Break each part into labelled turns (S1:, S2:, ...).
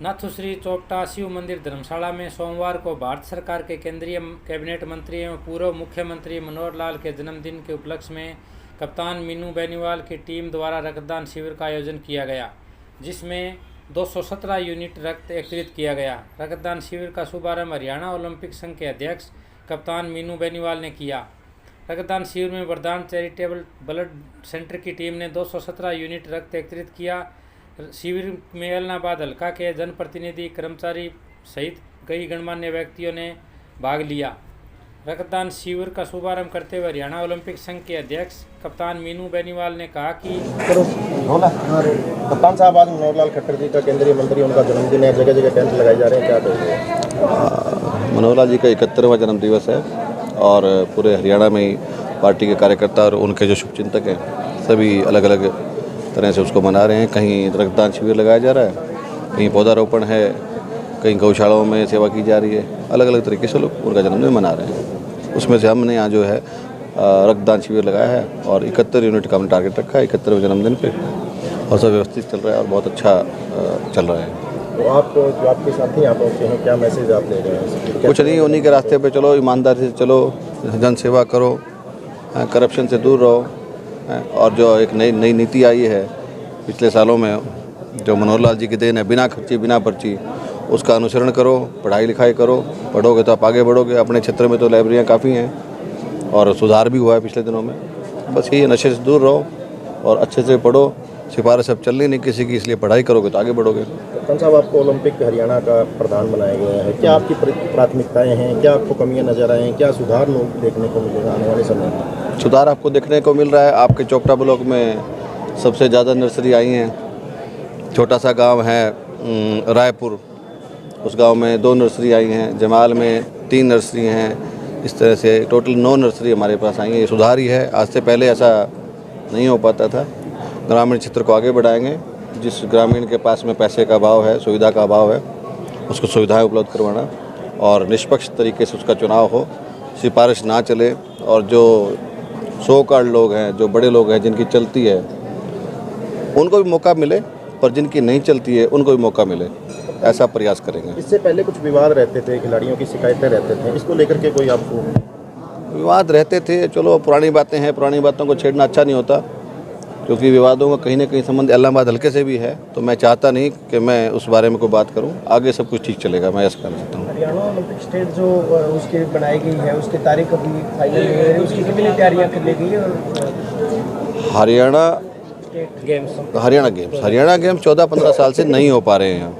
S1: नाथुश्री चौपटा शिव मंदिर धर्मशाला में सोमवार को भारत सरकार के केंद्रीय कैबिनेट मंत्री एवं पूर्व मुख्यमंत्री मनोहर लाल के जन्मदिन के उपलक्ष्य में कप्तान मीनू बेनीवाल की टीम द्वारा रक्तदान शिविर का आयोजन किया गया, जिसमें 217 यूनिट रक्त एकत्रित किया गया। रक्तदान शिविर का शुभारंभ हरियाणा ओलंपिक संघ के अध्यक्ष कप्तान मीनू बेनीवाल ने किया। रक्तदान शिविर में वरदान चैरिटेबल ब्लड सेंटर की टीम ने 217 यूनिट रक्त एकत्रित किया। शिविर में एलनाबाद हल्का के जनप्रतिनिधि, कर्मचारी सहित कई गणमान्य व्यक्तियों ने भाग लिया। रक्तदान शिविर का शुभारंभ करते हुए हरियाणा ओलंपिक संघ के अध्यक्ष कप्तान मीनू बेनीवाल ने कहा कि
S2: कप्तान साहब, आज मनोहर लाल खट्टर जी का केंद्रीय मंत्री, उनका जन्मदिन है, जगह जगह कैंप लगाए जा रहे हैं, क्या कहेंगे?
S3: मनोहर लाल जी का 71वां जन्मदिवस है और पूरे हरियाणा में ही पार्टी के कार्यकर्ता और उनके जो शुभचिंतक हैं सभी अलग अलग तरह से उसको मना रहे हैं। कहीं रक्तदान शिविर लगाया जा रहा है, कहीं पौधारोपण है, कहीं गौशालाओं में सेवा की जा रही है। अलग अलग तरीके से लोग उनका जन्मदिन मना रहे हैं। उसमें से हमने यहाँ जो है रक्तदान शिविर लगाया है और 71 यूनिट का हमने टारगेट रखा है 71वें जन्मदिन पे, और सब व्यवस्थित चल रहा है और बहुत अच्छा चल रहा है।
S2: तो आप जो आपके साथी यहाँ पहुँचे हैं, क्या मैसेज आप ले रहे हैं?
S3: कुछ नहीं, उन्हीं के रास्ते पे चलो, ईमानदारी से चलो, जन सेवा करो, करप्शन से दूर रहो, और जो एक नई नीति आई है पिछले सालों में, जो मनोहर लाल जी की देन है, बिना खर्ची बिना पर्ची, उसका अनुसरण करो, पढ़ाई लिखाई करो। पढ़ोगे तो आप आगे बढ़ोगे। अपने क्षेत्र में तो लाइब्रेरियाँ काफ़ी हैं और सुधार भी हुआ है पिछले दिनों में। बस ये नशे से दूर रहो और अच्छे से पढ़ो। सिफारिश अब चलनी नहीं किसी की, इसलिए पढ़ाई करोगे तो आगे बढ़ोगे।
S2: कप्तान साहब, आपको ओलंपिक हरियाणा का प्रधान बनाया गया है, क्या आपकी प्राथमिकताएं हैं? क्या आपको कमियां नजर आए हैं? क्या सुधार देखने को मिलेगा आने वाले समय में?
S3: सुधार आपको देखने को मिल रहा है। आपके चौपटा ब्लॉक में सबसे ज़्यादा नर्सरी आई हैं। छोटा सा गांव है रायपुर, उस गांव में 2 नर्सरी आई हैं। जमाल में 3 नर्सरी हैं। इस तरह से टोटल 9 नर्सरी हमारे पास आई हैं। ये सुधार ही है, आज से पहले ऐसा नहीं हो पाता था। ग्रामीण क्षेत्र को आगे बढ़ाएंगे। जिस ग्रामीण के पास में पैसे का अभाव है, सुविधा का अभाव है, उसको सुविधाएं उपलब्ध करवाना और निष्पक्ष तरीके से उसका चुनाव हो, सिफारिश ना चले, और जो सो कार्ड लोग हैं, जो बड़े लोग हैं जिनकी चलती है, उनको भी मौका मिले, पर जिनकी नहीं चलती है उनको भी मौका मिले, ऐसा प्रयास करेंगे।
S2: इससे पहले कुछ विवाद रहते थे, खिलाड़ियों की शिकायतें रहते थे, इसको लेकर के कोई आपको?
S3: विवाद रहते थे, चलो पुरानी बातें हैं, पुरानी बातों को छेड़ना अच्छा नहीं होता, क्योंकि विवादों का कहीं ना कहीं संबंध इलाहाबाद हल्के से भी है। तो मैं चाहता नहीं कि मैं उस बारे में कोई बात करूं। आगे सब कुछ ठीक चलेगा, मैं ऐसा कहना चाहता हूं।
S4: हरियाणा ओलंपिक स्टेट जो उसकी बनाई गई है, उसकी तारीख अभी फाइनल नहीं है, उसकी कितनी तैयारियां कर ली गई है? और
S3: हरियाणा गेम्स 14-15 साल से नहीं हो पा रहे हैं।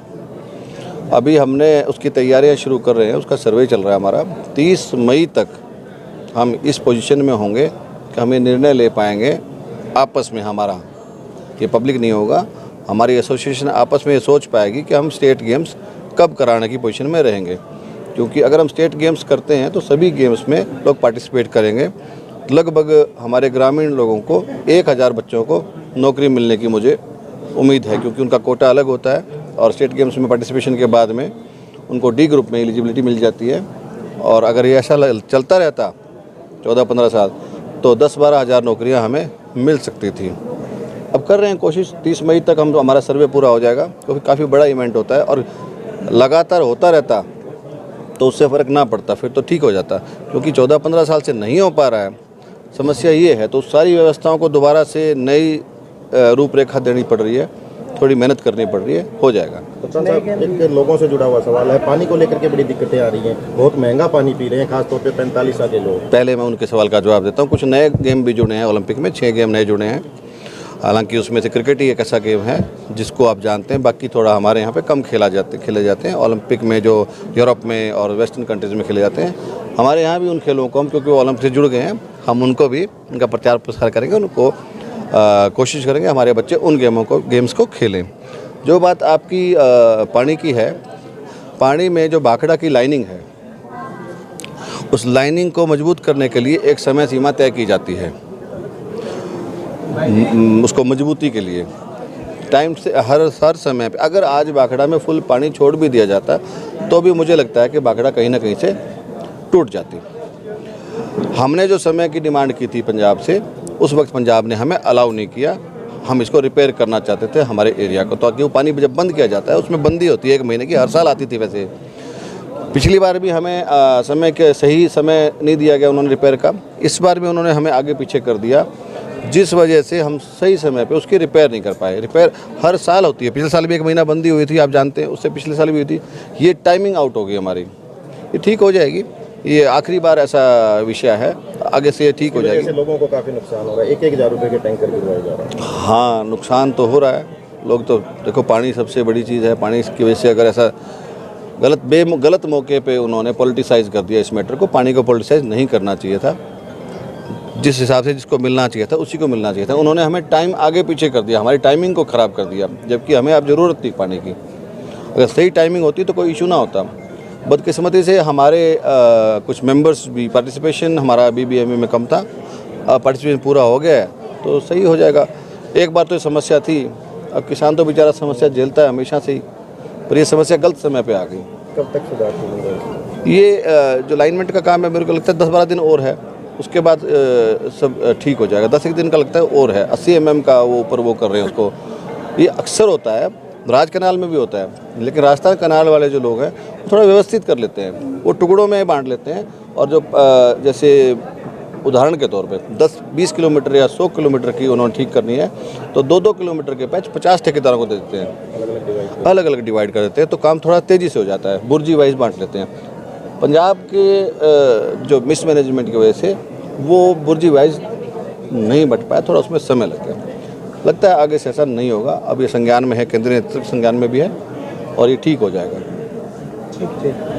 S3: अभी हमने उसकी तैयारियां शुरू कर रहे हैं, उसका सर्वे चल रहा है हमारा। 30 मई तक हम इस पोजीशन में होंगे कि हमें निर्णय ले पाएंगे आपस में। हमारा ये पब्लिक नहीं होगा, हमारी एसोसिएशन आपस में ये सोच पाएगी कि हम स्टेट गेम्स कब कराने की पोजीशन में रहेंगे। क्योंकि अगर हम स्टेट गेम्स करते हैं तो सभी गेम्स में लोग पार्टिसिपेट करेंगे। लगभग हमारे ग्रामीण लोगों को 1000 बच्चों को नौकरी मिलने की मुझे उम्मीद है, क्योंकि उनका कोटा अलग होता है और स्टेट गेम्स में पार्टिसिपेशन के बाद में उनको डी ग्रुप में एलिजिबिलिटी मिल जाती है। और अगर ये ऐसा चलता रहता 14-15 साल तो 10-12 हज़ार नौकरियां हमें मिल सकती थी। अब कर रहे हैं कोशिश, 30 मई तक हम हमारा सर्वे पूरा हो जाएगा, क्योंकि काफ़ी बड़ा इवेंट होता है और लगातार होता रहता तो उससे फ़र्क ना पड़ता, फिर तो ठीक हो जाता। क्योंकि 14-15 साल से नहीं हो पा रहा है, समस्या ये है, तो सारी व्यवस्थाओं को दोबारा से नई रूपरेखा देनी पड़ रही है, थोड़ी मेहनत करनी पड़ रही है, हो जाएगा।
S2: कप्तान साहब, एक लोगों से जुड़ा हुआ सवाल है, पानी को लेकर के बड़ी दिक्कतें आ रही हैं, बहुत महंगा पानी पी रहे हैं, खासतौर पे 45 साल के लोग।
S3: पहले मैं उनके सवाल का जवाब देता हूँ। कुछ नए गेम भी जुड़े हैं ओलंपिक में, 6 गेम नए जुड़े हैं। हालांकि उसमें से क्रिकेट ही एक ऐसा गेम है जिसको आप जानते हैं, बाकी थोड़ा हमारे यहाँ पे कम खेले जाते हैं। ओलंपिक में जो यूरोप में और वेस्टर्न कंट्रीज़ में खेले जाते हैं, हमारे यहाँ भी उन खेलों को हम, क्योंकि वो ओलंपिक से जुड़ गए हैं, हम उनको भी उनका प्रचार प्रसार करेंगे, उनको कोशिश करेंगे हमारे बच्चे उन गेम्स को खेलें। जो बात आपकी पानी की है, पानी में जो भाखड़ा की लाइनिंग है, उस लाइनिंग को मजबूत करने के लिए एक समय सीमा तय की जाती है। उसको मजबूती के लिए टाइम से हर समय पे, अगर आज भाखड़ा में फुल पानी छोड़ भी दिया जाता तो भी मुझे लगता है कि भाखड़ा कहीं ना कहीं से टूट जाती। हमने जो समय की डिमांड की थी पंजाब से, उस वक्त पंजाब ने हमें अलाउ नहीं किया। हम इसको रिपेयर करना चाहते थे हमारे एरिया को, ताकि वो पानी जब बंद किया जाता है उसमें बंदी होती है 1 महीने की, हर साल आती थी वैसे। पिछली बार भी हमें सही समय नहीं दिया गया उन्होंने रिपेयर का, इस बार भी उन्होंने हमें आगे पीछे कर दिया, जिस वजह से हम सही समय पे उसकी रिपेयर नहीं कर पाए। रिपेयर हर साल होती है, पिछले साल भी 1 महीना बंदी हुई थी, आप जानते हैं, उससे पिछले साल भी हुई थी। ये टाइमिंग आउट हो गई हमारी, ये ठीक हो जाएगी, ये आखिरी बार ऐसा विषय है, आगे से ये ठीक हो जाएगी।
S2: लोगों को काफ़ी नुकसान हो रहा है, 1-1 हज़ार रुपये के टैंकर गिरवाए जा रहे हैं।
S3: हाँ, नुकसान तो हो रहा है। लोग तो देखो, पानी सबसे बड़ी चीज़ है, पानी की वजह से अगर ऐसा गलत मौके पे उन्होंने पॉलिटिसाइज़ कर दिया इस मैटर को। पानी को पॉलिटिसाइज़ नहीं करना चाहिए था, जिस हिसाब से जिसको मिलना चाहिए था उसी को मिलना चाहिए था। उन्होंने हमें टाइम आगे पीछे कर दिया, हमारी टाइमिंग को ख़राब कर दिया, जबकि हमें अब ज़रूरत थी पानी की। अगर सही टाइमिंग होती तो कोई इशू ना होता। बदकिस्मती से हमारे कुछ मेंबर्स भी पार्टिसिपेशन हमारा BBME में कम था, पार्टिसिपेशन पूरा हो गया है तो सही हो जाएगा। एक बार तो ये समस्या थी, अब किसान तो बेचारा समस्या झेलता है हमेशा से ही, पर ये समस्या गलत समय पे आ गई।
S2: कब तक सुधार होगा?
S3: ये जो लाइनमेंट का काम है, मेरे को लगता है 10-12 दिन और है, उसके बाद सब ठीक हो जाएगा। 10 दिन का लगता है और है। 80 mm का वो ऊपर वो कर रहे हैं उसको। ये अक्सर होता है, राज कनाल में भी होता है, लेकिन राजस्थान कनाल वाले जो लोग हैं वो थोड़ा व्यवस्थित कर लेते हैं, वो टुकड़ों में बांट लेते हैं। और जो जैसे उदाहरण के तौर पे 10-20 किलोमीटर या 100 किलोमीटर की उन्होंने ठीक करनी है तो 2-2 किलोमीटर के पैच 50 ठेकेदारों को दे देते हैं, अलग अलग डिवाइड कर देते हैं, तो काम थोड़ा तेज़ी से हो जाता है, बुर्जी वाइज बांट लेते हैं। पंजाब के जो मिसमैनेजमेंट की वजह से वो बुर्जी वाइज नहीं बट पाया, थोड़ा उसमें समय लगता है। आगे से ऐसा नहीं होगा, अब ये संज्ञान में है, केंद्रीय नेतृत्व संज्ञान में भी है और ये ठीक हो जाएगा।
S4: ठीक।